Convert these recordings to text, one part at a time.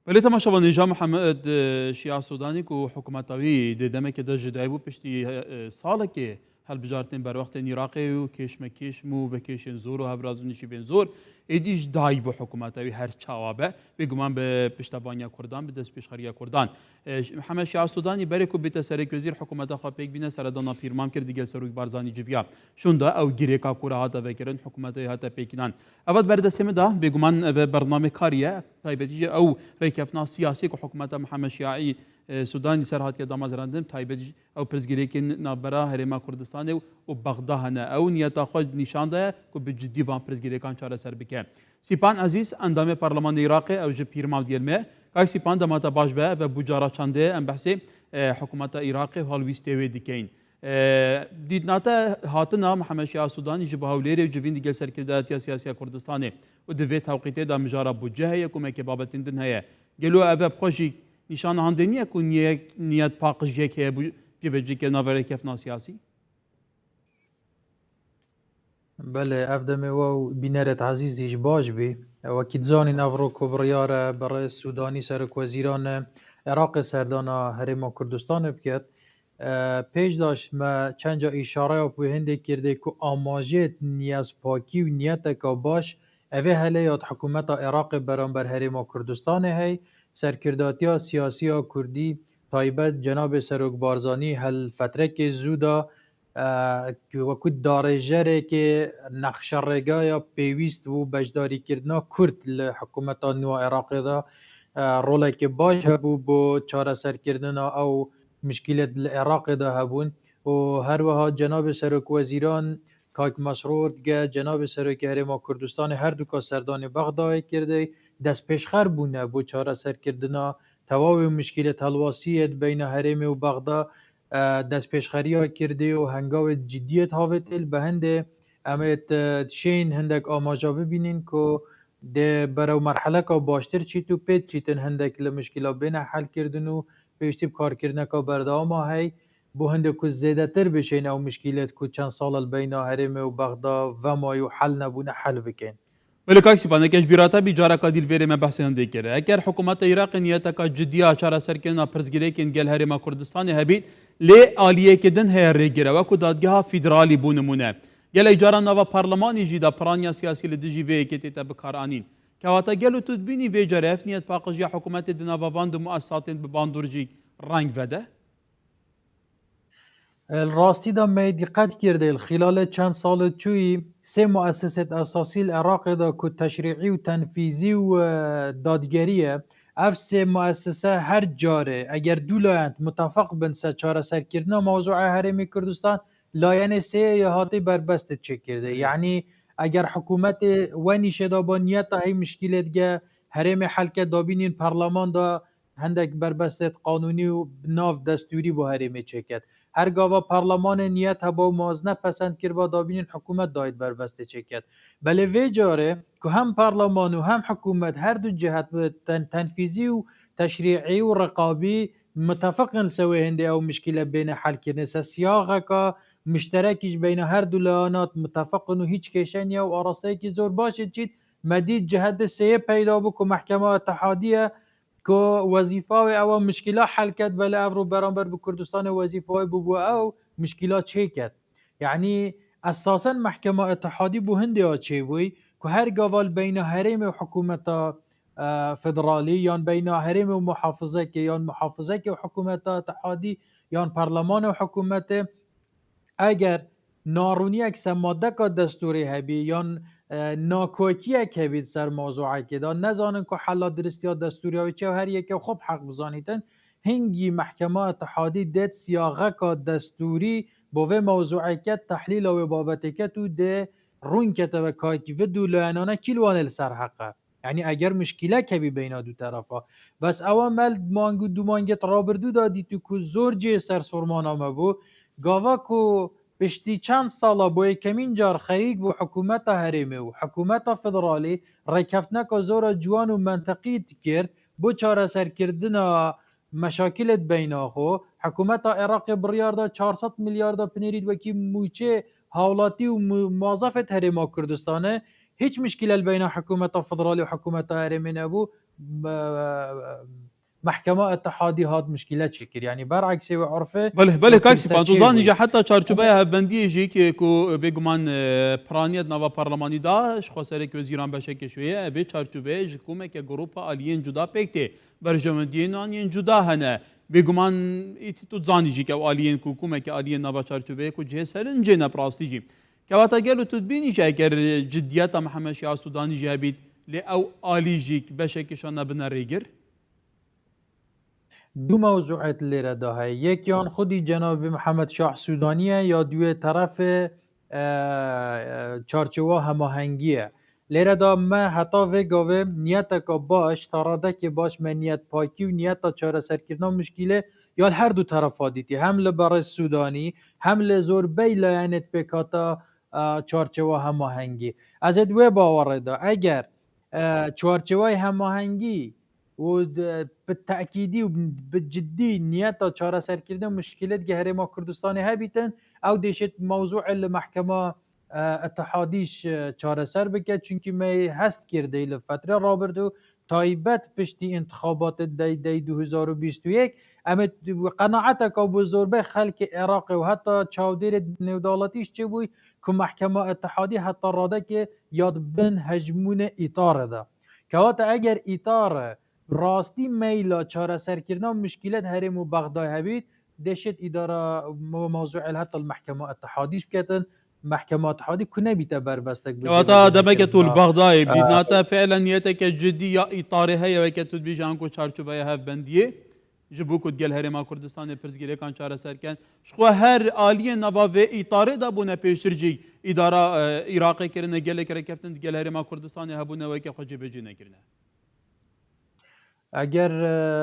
ولی تماشا نظام محمد شیعه سودانی کو حکومتاوی دیدم که داشت جدایی بود پشتی ساله که هل بجارتن بر وقت عراقی و کشمکش مو و کشن زور و هبرازونیشی بین زور ایدیش دای با حکومتاوی هر چوابه بگمان به پشتوانیا کردان به دست پیشخریا کردان محمد شیعه سودانی برای کو بیت سرک وزیر حکومت خواب پیک بینه سردانا پیرمام کرد دیگه سروک بارزانی جویا شوندا او گیریکا کورا هاتا وکرن حکومتاوی هاتا پیکنان اول برد سمدا بگمان به برنامه کاریه تایبتی او ریکفنا سیاسی که حکومت محمد شیعی سودانی سرحد که داماز راندم تایبتی او پرزگیری که نبرا هرما کردستان و بغداد هنه او نیت خود نشان ده که به جدی وان پرزگیری کان چاره سر بکن سیپان عزیز اندام پارلمان عراق او جپیر ماو دیلمه که سیپان دمات باش به و بجارا چنده ام بحث حکومت عراق هالویسته و دیکین دید ناتا هاتنا محمد شیعه سودانی جبه هولیری و جوین دیگه سرکرداتی سیاسی کردستانه و دوی توقیته دا مجارا بوجه هیا که مکه بابتین دن هیا گلو اوه بخوشی نشان هندنیه که نیت پاقش یک هیا جبه جی که نوره کفنا سیاسی بله افدم و بینرت عزیزیش باش بی و کدزانی افرو کبریار برای سودانی سرک وزیران عراق سردانا هرما کردستان بکرد پیش داشت ما چند جا اشاره و هنده کرده که آماجت نیاز پاکی و نیت که باش اوه هلی یاد حکومت عراق برانبر هرما کردستان هی سرکرداتی سیاسی کردی تایبت جناب سروک بارزانی هل فتره که زودا وەکو داڕێژەرێکێ نەخشەڕێگایە پێویست بوو بەشداریکردنا کورد لە حکوومەتە نووە عێراقیدا ڕۆڵێکی باش هەبوو بۆ چارەسەرکردنا ئەو مشکلت لە عێراقیدا هەبوون و هەروەها جەنابێ سەرۆک وەزیران کاک مەسرۆر گە جەنابێ سەرۆکی هەرێما کوردستانی هەردووکە سەردانی بەغدایە کردەی دەست پێشخەر بوونە بۆ چارەسەرکردنا تەواوی مشکلت هەڵواسیەت بینە هەرێمی و بەغدا دست پیشخریا کرده و هنگاو جدیت هاوتل به هنده امت شین هندک آماجا ببینین که ده برای مرحله که باشتر چی تو پید چیتن هندک لمشکلا بین حل کردن و پیشتیب کار کردن که بردام هی بو هنده که زیده تر بشین او مشکلات که چند سال البین هرم و بغدا و مایو حل نبونه حل بکن ولی کاکسی پانه کش بیراتا بیجارا کادیل ویره من بحث هنده کرده اگر حکومت عراق نیتا کا جدی آچارا سرکن پرزگیری کن گل هرما کردستان هبید لی آلیه کدن هر رگیره و کدادگاه فدرالی بونمونه گل ایجارا نوا پارلمانی جیدا پرانیا سیاسی لدیجی وی کتیتا بکارانین که واتا گلو تدبینی وی جرف نیت پاقش یا حکومت دنوا واند مؤسسات بباندورجی رنگ وده راستی دا می دقت کرده خلال چند سال چوی سه مؤسسه اساسی العراق دا که تشریعی و تنفیذی و دادگریه اف سه مؤسسه هر جاره اگر دو لایند متفق بن سه چاره سر کردن موضوع حرمی کردستان لاین سه یا هاتی بربست چک کرده یعنی اگر حکومت ونی شده با نیت های مشکلت گه حرم حلقه دابینین پارلمان دا هندک بربست قانونی و ناف دستوری با حرم چکت هرگاه پارلمان نیت هبا و موازنه پسند کرد با دابین حکومت داید بربسته چکد بله وی جاره که هم پارلمان و هم حکومت هر دو جهت تنفیذی و تشریعی و رقابی متفقن سوی هنده او مشکل بین حل کردن سیاقه که مشترکش بین هر دو لانات متفقن و هیچ کشنی و آراسته که زور باشد چید مدید جهت سیه پیدا بکو محکمه اتحادیه که وظیفه او مشکلات حل کرد بله افرو برانبر به کردستان وظیفه ببو او مشکلات چه کرد یعنی اساسا محکمه اتحادی بو هندی ها چه بوی که هر گوال بین حریم و حکومت فدرالی یا بین حریم و محافظه که یا محافظه که حکومت اتحادی یا پارلمان و حکومت اگر نارونی اکس ماده که دستوری هبی یا ناکوکی که بید سر موضوعه که دا نزانن که حالا درستی ها دستوری های چه و هر یک خوب حق بزانیتن هنگی محکمه اتحادی دید سیاغه که دستوری بوه موضوعه که تحلیل و بابته که تو ده رون کته و که و دو لعنانه کلوان سر حقه یعنی اگر مشکله که بی بین دو طرفا بس اول مل مانگو دو مانگت رابردو دادی تو که زور جه سر سرمان آمه بو گاوا که پشتی چند ساله بو کمین جار خریق بو حکومت حریمه و حکومت فدرالی رکفتنه که زور جوان و منطقی کرد بو چاره سر کردن مشاکلت بین آخو حکومت عراق بریارده 400 میلیارد پنیرید وکی موچه حولاتی و موظفت حریمه کردستانه هیچ مشکل بین حکومت فدرالی و حکومت حریمه نبو محکمه اتحادی هات مشکلات شکر یعنی برعکس و عرفه بله کاکسی وکرسه چه پانتوزانی بوی جا حتی چارچوبه هفبندی جی که بگمان پرانیت نوا پارلمانی داش خسر که وزیران بشه که شویه به چارچوبه جکومه که گروپا آلیین جدا پکته برجامندین آنین جدا هنه بگمان ایتی تو زانی جی که آلیین کوکومه که آلیین نوا چارچوبه کو جه سرن جه نپراستی جی که واتا گلو تدبینی جا اگر جدیت محمد شیعه سودانی جا بید لی او آلی جی بشه که شانه بنا ریگر دو موضوعات لیره دا هی یک یان خودی جناب محمد شاه سودانیه یا دوی طرف چارچوه هماهنگیه لیره دا ما حتی وگاوه نیت که باش تاراده که باش من نیت پاکی و نیت تا چاره سرکردن مشکله یا هر دو طرف دیتی هم لبر سودانی هم لزور بی لایانت بکاتا چارچوه هماهنگی از دوی باور دا اگر چارچوه هماهنگی و بالتأكيدي وبالجدي نياتا چارە سەرکردن مشکلات گەهرێ ما کوردستانی هەبیتن ئەو دێشێت موضوع لە محکمە اتحادیش چارەسەر بکە چونکی me هەست کردەی لە فترە ڕابردوو تایبەت پشتی انتخابات دەی 2021 ئەمە قەناعەتەکە بۆ زۆربەی خەلکی عێراقی و هەتا چاودێرێ نێوداڵەتیش چێ بووی کو محکمە اتحادی هەتا ڕادەکێ یاد بن هەژمونە ئیتارەدا کەواتە ئەگەر ئیتارە راستی میلا چاره سرکردن مشکلات هرم و بغداد هبید دشت اداره موضوع حتی المحکمه اتحادیش بکتن محکمه اتحادی کنه بیته بربستک واتا دمك طول بغداد بدناتا فعلا نيتك جدية إطاري هي وكتود بيجانكو شارچوبه هف بنديه جبو كود گل هرما كردستان پرزگیره کان چاره سر کن شخو هر آلیه نوا و ایتاره دا بونه پیشرجی اداره عراقی کرنه گله کره کفتن گل هرما کردستان هبونه و که خوجه بجی نکرنه اگر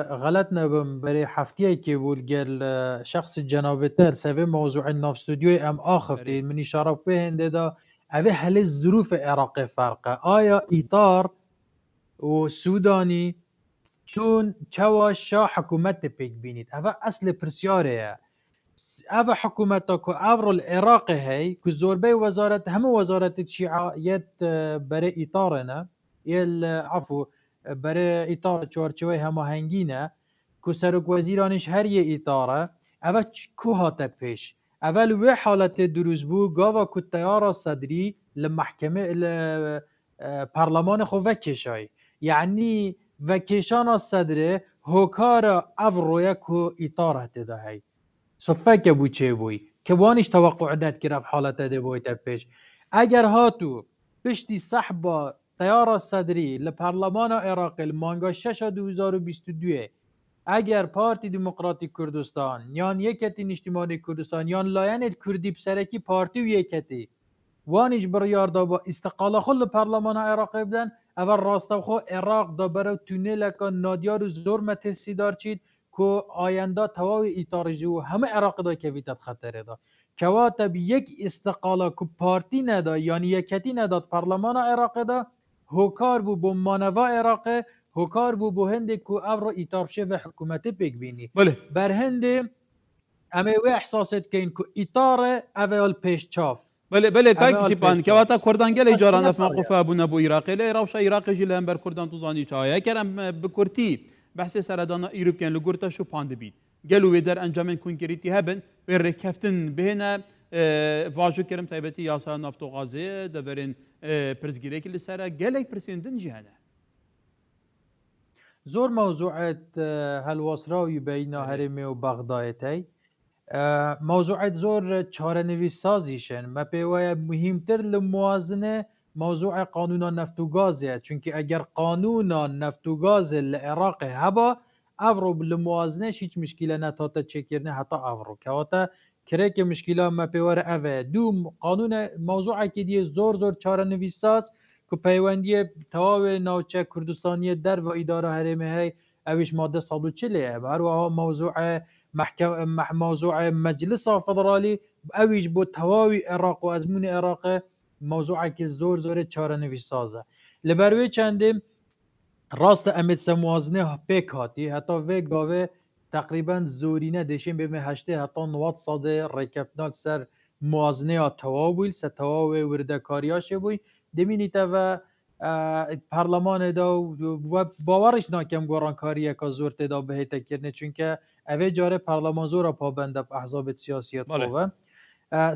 غلط نبم برای هفتیه که بود گل شخص جناب تر سوی موضوع ناف استودیوی ام آخفتی من اشاره به هنده دا اوه هل ظروف عراق فرقه آیا ایتار و سودانی چون چوا شا حکومت پیک بینید اوه اصل پرسیاره اوه حکومت که اورو العراق هی که زوربه وزارت همه وزارت شیعیت برای ایتاره نه عفو برای اطار چارچوبه هماهنگینه که سرک وزیرانش هر یه اطاره اول که هاته پیش اول و حالت دروز بو گاوا که تیار صدری لمحکمه پارلمان خو وکشای یعنی وکشان صدره هوکار افرویا که اطاره تدهی صدفه که بو چه بوی که وانش توقع ند که رفت حالت ده بوی پیش اگر هاتو پشتی صحبا تیار صدری لپارلمان عراق مانگا 6 2022 اگر پارتی دموکراتیک کردستان یان یکتی اجتماعی کردستان یان لاینت کردی بسرکی پارتی و یکتی وانش بریار دا با استقاله خود لپارلمان عراق بدن اول راستو خو عراق دا برای تونل که نادیار زور متسی دار چید که آینده تواوی ایتارجو همه عراق دا کویتت خطره دا کواتب یک استقاله که پارتی ندا یعنی یکتی نداد پارلمان عراق دا هوکار بو مانوا عراق هوکار بو هند کو او ایتار شه و حکومت پیک بینی بر هند اما و احساسات کین کو ایتار اول پیش چاف بله کاکسی پان که واتا کردان گل ایجاران اف موقفه ابو نبو عراقی لی روش عراقی جی لهم بر کردان تو زانی چایا کرم بکرتی بحث سردان ایروب کن لگورتا شو پاند بید گلو در انجام کنکریتی هبن و رکفتن بهنا واجو کرم تایبتی یاسا نفت و غازه دبرین پرزگیره که لسره گلک پرسیندن جهانه زور موضوعات هالوصراوی بین هرمی و بغدادتی موضوعات زور چاره نویس سازیشن ما پیوای مهمتر لموازنه موضوع قانون نفت و گازه چونکه اگر قانون نفت و گاز العراق هبا افرو لموازنه هیچ مشکل نتاتا چکرنه حتی افرو که واتا کرک مشکلات ما پیوار اوه دو قانون موضوع که دیه زور چاره نویس ساز که پیوندی تواو ناوچه کردستانی در و اداره هرمه های اویش ماده 140 هر و موضوع موضوع مجلس فدرالی اویش بو تواوی عراق و ازمون عراق موضوع که زور چاره نویس سازه لبروی چنده راست امید سموازنه پیک هاتی حتی وی گاوه تقریبا زورینه دشیم به هشته حتی 90 صده رکفتناک سر موازنه ها تواویل ستواوی وردکاریاشه بوی دمینی تا و پارلمان دا و باورش ناکم گۆڕانکاریە کە زۆر تێدا بەهێتەکردنێ چونکە ئەvê جارێ پارلەمان زۆرە پابندە ئەحزابێت سیاسیەت بله. خۆوە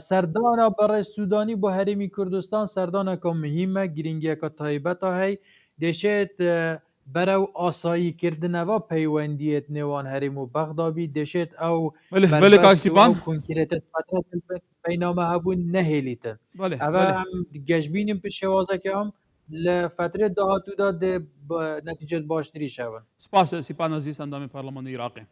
سەردانە بەڕێ سوودانی بۆ هەرێمی کوردستان سەردانێکە مهمە گرنگیەکە تایبەتە هەی دەشێت بەرەو ئاساییکردنەوە پەیوەندیت نێوان هەرێم و بەغدابی دەشێت ئەو بله کاکسیپان کنکرێتە بەینامە هەبوون نەهێلیتن بله ئەوە بله ئەم گەشتبینیم پشێوازەکە ئەم لە فترێت داهاتوودا نەتیجەت باشتری شەون سپاس سیپان عزیز اندام پارلمان عراقی